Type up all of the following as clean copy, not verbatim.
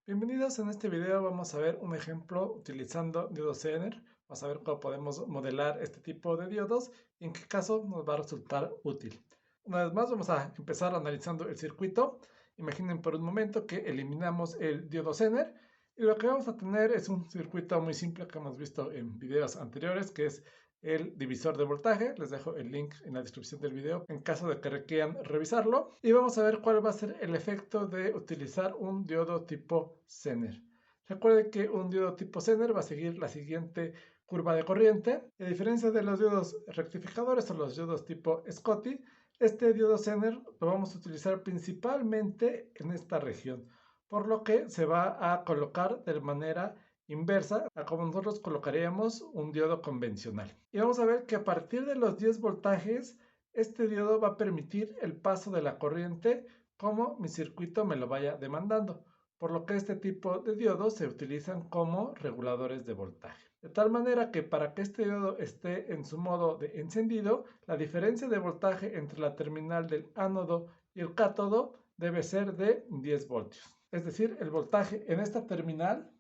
Bienvenidos, en este video vamos a ver un ejemplo utilizando diodo Zener. Vamos a ver cómo podemos modelar este tipo de diodos y en qué caso nos va a resultar útil. Una vez más vamos a empezar analizando el circuito. Imaginen por un momento que eliminamos el diodo Zener y lo que vamos a tener es un circuito muy simple que hemos visto en videos anteriores, que es el divisor de voltaje. Les dejo el link en la descripción del video en caso de que requieran revisarlo. Y vamos a ver cuál va a ser el efecto de utilizar un diodo tipo Zener. Recuerden que un diodo tipo Zener va a seguir la siguiente curva de corriente. A diferencia de los diodos rectificadores o los diodos tipo Schottky, este diodo Zener lo vamos a utilizar principalmente en esta región, por lo que se va a colocar de manera inversa a como nosotros colocaríamos un diodo convencional. Y vamos a ver que a partir de los 10 voltajes, este diodo va a permitir el paso de la corriente como mi circuito me lo vaya demandando, por lo que este tipo de diodos se utilizan como reguladores de voltaje. De tal manera que para que este diodo esté en su modo de encendido, la diferencia de voltaje entre la terminal del ánodo y el cátodo debe ser de 10 voltios. Es decir, el voltaje en esta terminal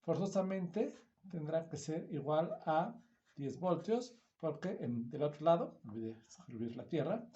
forzosamente tendrá que ser igual a 10 voltios, porque del otro lado, olvidé escribir la tierra,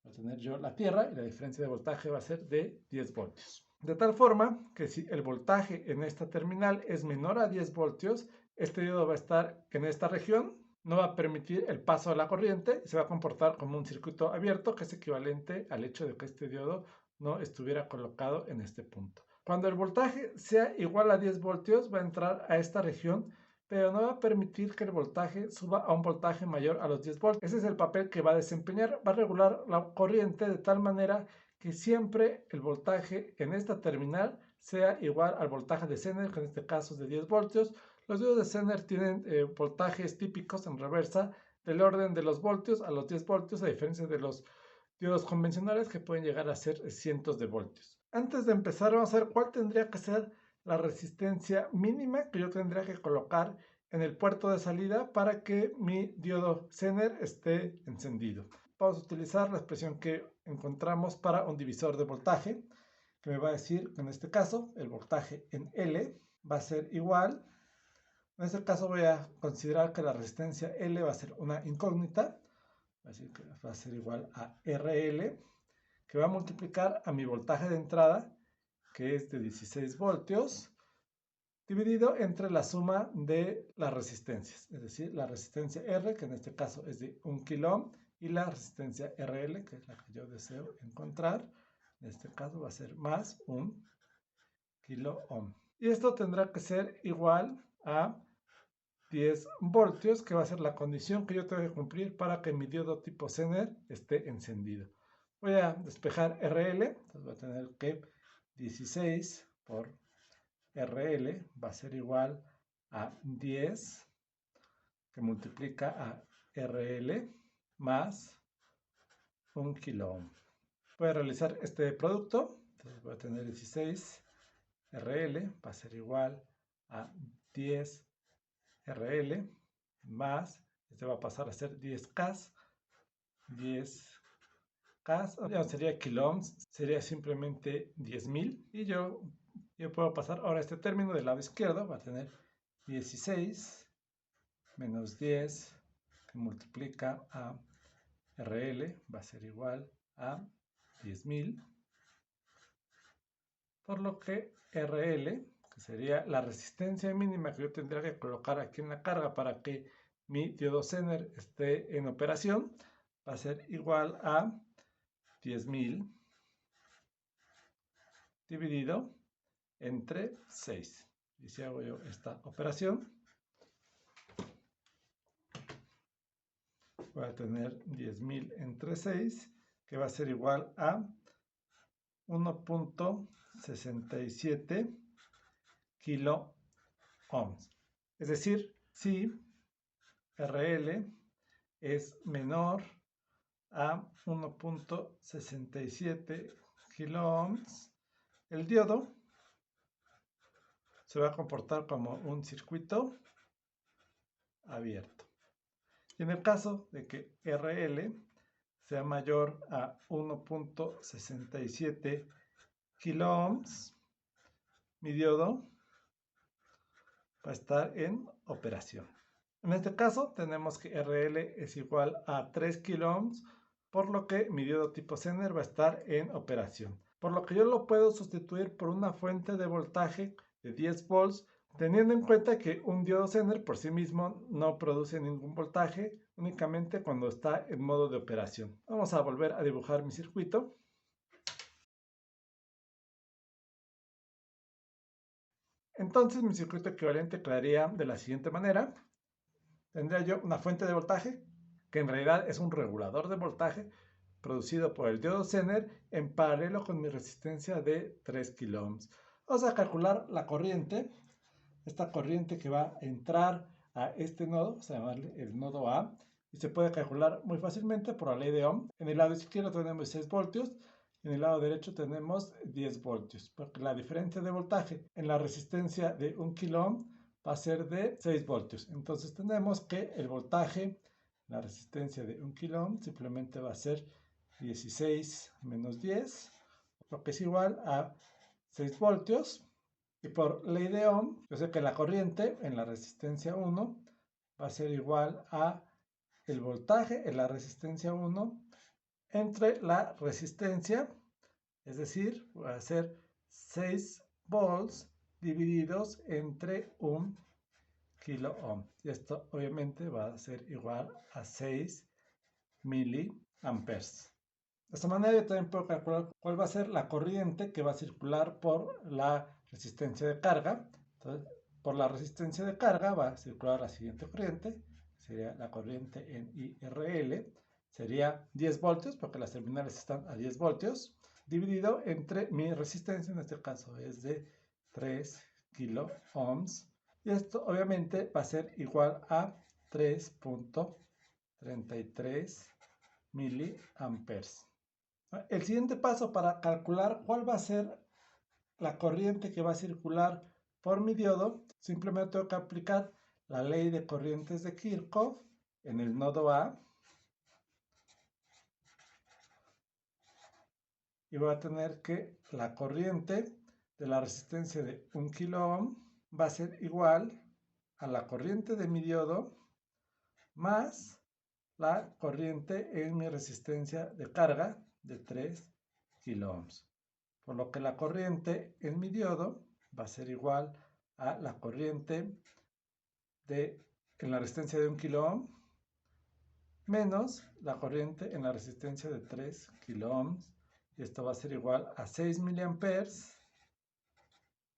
voy a tener yo la tierra y la diferencia de voltaje va a ser de 10 voltios. De tal forma que si el voltaje en esta terminal es menor a 10 voltios, este diodo va a estar en esta región, no va a permitir el paso de la corriente y se va a comportar como un circuito abierto, que es equivalente al hecho de que este diodo no estuviera colocado en este punto. Cuando el voltaje sea igual a 10 voltios, va a entrar a esta región, pero no va a permitir que el voltaje suba a un voltaje mayor a los 10 voltios. Ese es el papel que va a desempeñar, va a regular la corriente de tal manera que siempre el voltaje en esta terminal sea igual al voltaje de Zener, que en este caso es de 10 voltios. Los diodos de Zener tienen voltajes típicos en reversa del orden de los voltios a los 10 voltios, a diferencia de los diodos convencionales que pueden llegar a ser cientos de voltios. Antes de empezar, vamos a ver cuál tendría que ser la resistencia mínima que yo tendría que colocar en el puerto de salida para que mi diodo Zener esté encendido. Vamos a utilizar la expresión que encontramos para un divisor de voltaje, que me va a decir que en este caso el voltaje en L va a ser igual. En este caso voy a considerar que la resistencia L va a ser una incógnita, va a decir que va a ser igual a RL, que va a multiplicar a mi voltaje de entrada, que es de 16 voltios, dividido entre la suma de las resistencias, es decir, la resistencia R, que en este caso es de 1 kilo ohm, y la resistencia RL, que es la que yo deseo encontrar, en este caso va a ser más 1 kilo ohm. Y esto tendrá que ser igual a 10 voltios, que va a ser la condición que yo tengo que cumplir para que mi diodo tipo Zener esté encendido. Voy a despejar RL, entonces voy a tener que 16 por RL va a ser igual a 10, que multiplica a RL más 1 kilo ohm. Voy a realizar este producto, entonces voy a tener 16 RL va a ser igual a 10 RL más, este va a pasar a ser 10K, 10K, ya no sería kilo ohms, sería simplemente 10.000, y yo puedo pasar ahora este término del lado izquierdo, va a tener 16 menos 10 que multiplica a RL va a ser igual a 10.000, por lo que RL, que sería la resistencia mínima que yo tendría que colocar aquí en la carga para que mi diodo Zener esté en operación, va a ser igual a 10.000 dividido entre 6. Y si hago yo esta operación, voy a tener 10.000 entre 6, que va a ser igual a 1.67 kilo ohms. Es decir, si RL es menor a 1.67 kilo ohms, el diodo se va a comportar como un circuito abierto. Y en el caso de que RL sea mayor a 1.67 kilo ohms, mi diodo va a estar en operación. En este caso tenemos que RL es igual a 3 kiloohms, por lo que mi diodo tipo Zener va a estar en operación. Por lo que yo lo puedo sustituir por una fuente de voltaje de 10 volts, teniendo en cuenta que un diodo Zener por sí mismo no produce ningún voltaje, únicamente cuando está en modo de operación. Vamos a volver a dibujar mi circuito. Entonces mi circuito equivalente quedaría de la siguiente manera. Tendría yo una fuente de voltaje, que en realidad es un regulador de voltaje, producido por el diodo Zener en paralelo con mi resistencia de 3 kiloohms. Vamos a calcular la corriente, esta corriente que va a entrar a este nodo, vamos a llamarle el nodo A, y se puede calcular muy fácilmente por la ley de Ohm. En el lado izquierdo tenemos 6 voltios, en el lado derecho tenemos 10 voltios, porque la diferencia de voltaje en la resistencia de 1 kiloohm va a ser de 6 voltios. Entonces tenemos que el voltaje, la resistencia de 1 kiloohm, simplemente va a ser 16 menos 10, lo que es igual a 6 voltios. Y por ley de Ohm, yo sé que la corriente en la resistencia 1 va a ser igual a el voltaje en la resistencia 1 entre la resistencia, es decir, va a ser 6 volts divididos entre 1 kiloohm. Y esto obviamente va a ser igual a 6 miliamperes. De esta manera yo también puedo calcular cuál va a ser la corriente que va a circular por la resistencia de carga. Entonces, por la resistencia de carga va a circular la siguiente corriente, sería la corriente en IRL, sería 10 voltios, porque las terminales están a 10 voltios, dividido entre mi resistencia, en este caso es de 3 kiloohms, y esto obviamente va a ser igual a 3.33 miliamperes. El siguiente paso para calcular cuál va a ser la corriente que va a circular por mi diodo, simplemente tengo que aplicar la ley de corrientes de Kirchhoff en el nodo A y voy a tener que la corriente de la resistencia de 1 kiloohm va a ser igual a la corriente de mi diodo más la corriente en mi resistencia de carga de 3 kiloohms. Por lo que la corriente en mi diodo va a ser igual a la corriente en la resistencia de 1 kiloohm menos la corriente en la resistencia de 3 kiloohms. Y esto va a ser igual a 6 miliamperes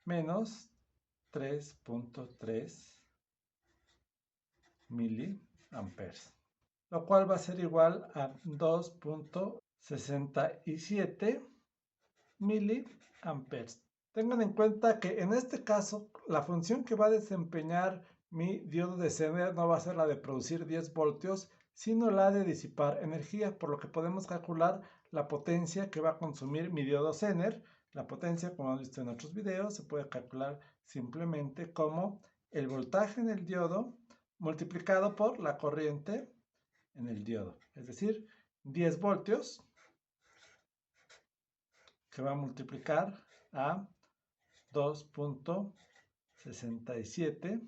menos 3.3 miliamperes, lo cual va a ser igual a 2.67 miliamperes. Tengan en cuenta que en este caso la función que va a desempeñar mi diodo de Zener no va a ser la de producir 10 voltios, sino la de disipar energía, por lo que podemos calcular la potencia que va a consumir mi diodo Zener. La potencia, como hemos visto en otros videos, se puede calcular simplemente como el voltaje en el diodo multiplicado por la corriente en el diodo, es decir, 10 voltios que va a multiplicar a 2.67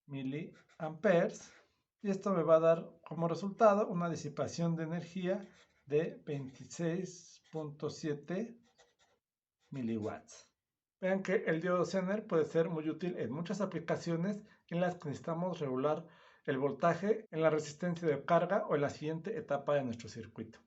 miliamperes, y esto me va a dar como resultado una disipación de energía de 26.7 miliwatts. Vean que el diodo Zener puede ser muy útil en muchas aplicaciones en las que necesitamos regular el voltaje en la resistencia de carga o en la siguiente etapa de nuestro circuito.